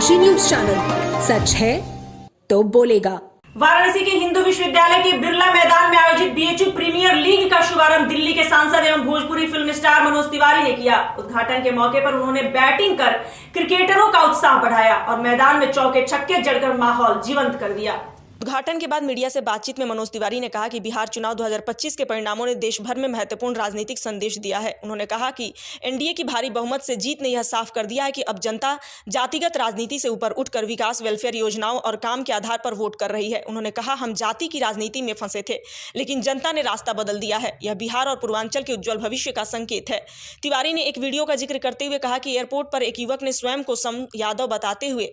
डनकाशी news channel, सच है तो बोलेगा। वाराणसी के हिंदू विश्वविद्यालय के बिरला मैदान में आयोजित बीएचयू प्रीमियर लीग का शुभारंभ दिल्ली के सांसद एवं भोजपुरी फिल्म स्टार मनोज तिवारी ने किया। उद्घाटन के मौके पर उन्होंने बैटिंग कर क्रिकेटरों का उत्साह बढ़ाया और मैदान में चौके छक्के जड़कर माहौल जीवंत कर दिया। उद्घाटन के बाद मीडिया से बातचीत में मनोज तिवारी ने कहा कि बिहार चुनाव 2025 के परिणामों ने देश भर में महत्वपूर्ण राजनीतिक संदेश दिया है। उन्होंने कहा कि एनडीए की भारी बहुमत से जीत ने यह साफ कर दिया है कि अब जनता जातिगत राजनीति से ऊपर उठकर विकास, वेलफेयर योजनाओं और काम के आधार पर वोट कर रही है। उन्होंने कहा, हम जाति की राजनीति में फंसे थे, लेकिन जनता ने रास्ता बदल दिया है। यह बिहार और पूर्वांचल के उज्जवल भविष्य का संकेत है। तिवारी ने एक वीडियो का जिक्र करते हुए कहा कि एयरपोर्ट पर एक युवक ने स्वयं को सम यादव बताते हुए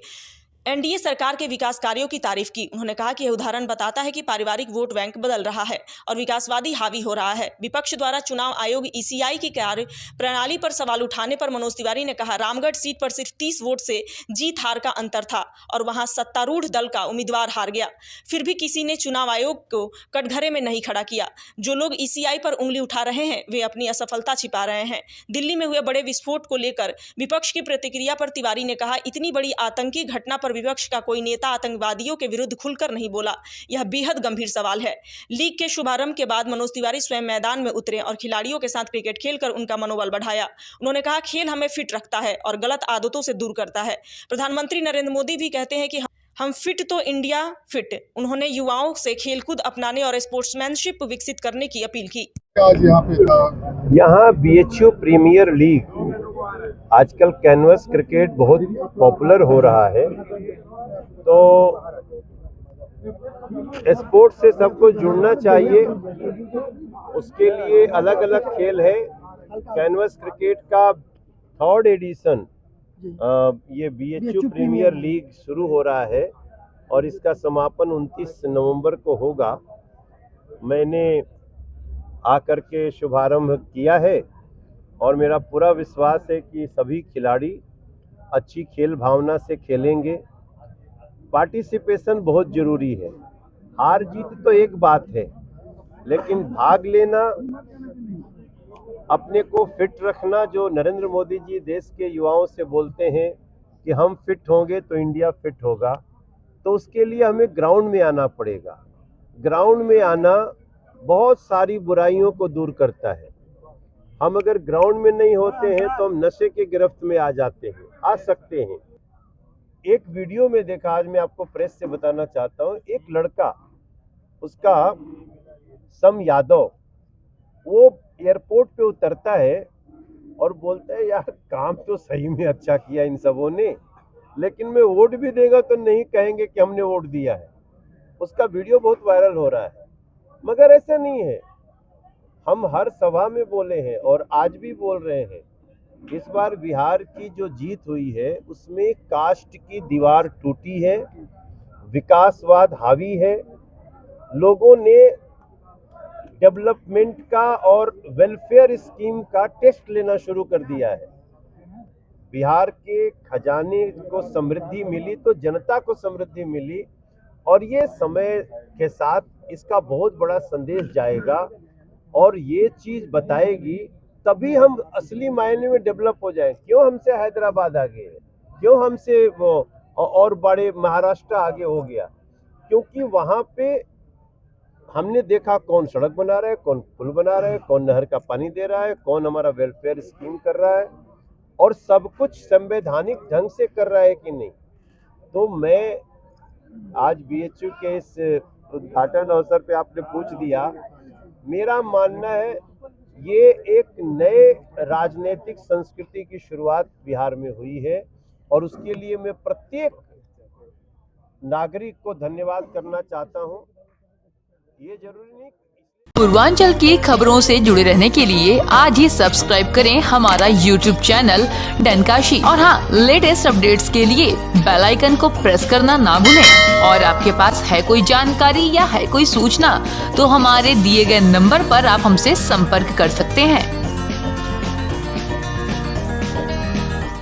एनडीए सरकार के विकास कार्यों की तारीफ की। उन्होंने कहा कि यह उदाहरण बताता है कि पारिवारिक वोट बैंक बदल रहा है और विकासवादी हावी हो रहा है। विपक्ष द्वारा चुनाव आयोग ईसीआई की कार्य प्रणाली पर सवाल उठाने पर मनोज तिवारी ने कहा, रामगढ़ सीट पर सिर्फ 30 वोट से जीत हार का अंतर था और वहां सत्तारूढ़ दल का उम्मीदवार हार गया। फिर भी किसी ने चुनाव आयोग को कटघरे में नहीं खड़ा किया। जो लोग ईसीआई पर उंगली उठा रहे हैं वे अपनी असफलता छिपा रहे हैं। दिल्ली में हुए बड़े विस्फोट को लेकर विपक्ष की प्रतिक्रिया पर तिवारी ने कहा, इतनी बड़ी आतंकी घटना पर विपक्ष का कोई नेता आतंकवादियों के विरुद्ध खुलकर नहीं बोला। यह बेहद गंभीर सवाल है। लीग के शुभारंभ के बाद मनोज तिवारी स्वयं मैदान में उतरे और खिलाड़ियों के साथ क्रिकेट खेलकर उनका मनोबल बढ़ाया। उन्होंने कहा, खेल हमें फिट रखता है और गलत आदतों से दूर करता है। प्रधानमंत्री नरेंद्र मोदी भी कहते हैं कि हम फिट तो इंडिया फिट। उन्होंने युवाओं से खेलकूद अपनाने और स्पोर्ट्समैनशिप विकसित करने की अपील की। आज यहाँ बीएचयू प्रीमियर लीग, आजकल कैनवस क्रिकेट बहुत पॉपुलर हो रहा है, तो स्पोर्ट्स से सबको जुड़ना चाहिए। उसके लिए अलग अलग खेल है। कैनवस क्रिकेट का 3rd एडिशन ये बीएचयू प्रीमियर लीग शुरू हो रहा है और इसका समापन 29 नवंबर को होगा। मैंने आकर के शुभारंभ किया है और मेरा पूरा विश्वास है कि सभी खिलाड़ी अच्छी खेल भावना से खेलेंगे। पार्टिसिपेशन बहुत ज़रूरी है। हार जीत तो एक बात है, लेकिन भाग लेना, अपने को फिट रखना, जो नरेंद्र मोदी जी देश के युवाओं से बोलते हैं कि हम फिट होंगे तो इंडिया फिट होगा, तो उसके लिए हमें ग्राउंड में आना पड़ेगा। ग्राउंड में आना बहुत सारी बुराइयों को दूर करता है। हम अगर ग्राउंड में नहीं होते हैं तो हम नशे के गिरफ्त में आ जाते हैं, आ सकते हैं। एक वीडियो में देखा, आज मैं आपको प्रेस से बताना चाहता हूँ, एक लड़का, उसका सम यादव, वो एयरपोर्ट पे उतरता है और बोलता है, यार काम तो सही में अच्छा किया इन सबों ने, लेकिन मैं वोट भी देगा तो नहीं कहेंगे कि हमने वोट दिया है। उसका वीडियो बहुत वायरल हो रहा है, मगर ऐसा नहीं है। हम हर सभा में बोले हैं और आज भी बोल रहे हैं, इस बार बिहार की जो जीत हुई है उसमें कास्ट की दीवार टूटी है, विकासवाद हावी है। लोगों ने डेवलपमेंट का और वेलफेयर स्कीम का टेस्ट लेना शुरू कर दिया है। बिहार के खजाने को समृद्धि मिली तो जनता को समृद्धि मिली, और ये समय के साथ इसका बहुत बड़ा संदेश जाएगा और ये चीज़ बताएगी, तभी हम असली मायने में डेवलप हो जाए। क्यों हमसे हैदराबाद आगे है, क्यों हमसे वो और बड़े महाराष्ट्र आगे हो गया? क्योंकि वहाँ पे हमने देखा कौन सड़क बना रहा है, कौन पुल बना रहा है, कौन नहर का पानी दे रहा है, कौन हमारा वेलफेयर स्कीम कर रहा है, और सब कुछ संवैधानिक ढंग से कर रहा है कि नहीं। तो मैं आज बीएचयू के इस उद्घाटन अवसर पे आपने पूछ दिया, मेरा मानना है ये एक नए राजनीतिक संस्कृति की शुरुआत बिहार में हुई है और उसके लिए मैं प्रत्येक नागरिक को धन्यवाद करना चाहता हूं। ये जरूरी नहीं। पूर्वांचल की खबरों से जुड़े रहने के लिए आज ही सब्सक्राइब करें हमारा YouTube चैनल डनकाशी, और हाँ, लेटेस्ट अपडेट्स के लिए बेल आइकन को प्रेस करना ना भूलें। और आपके पास है कोई जानकारी या है कोई सूचना तो हमारे दिए गए नंबर पर आप हमसे संपर्क कर सकते हैं।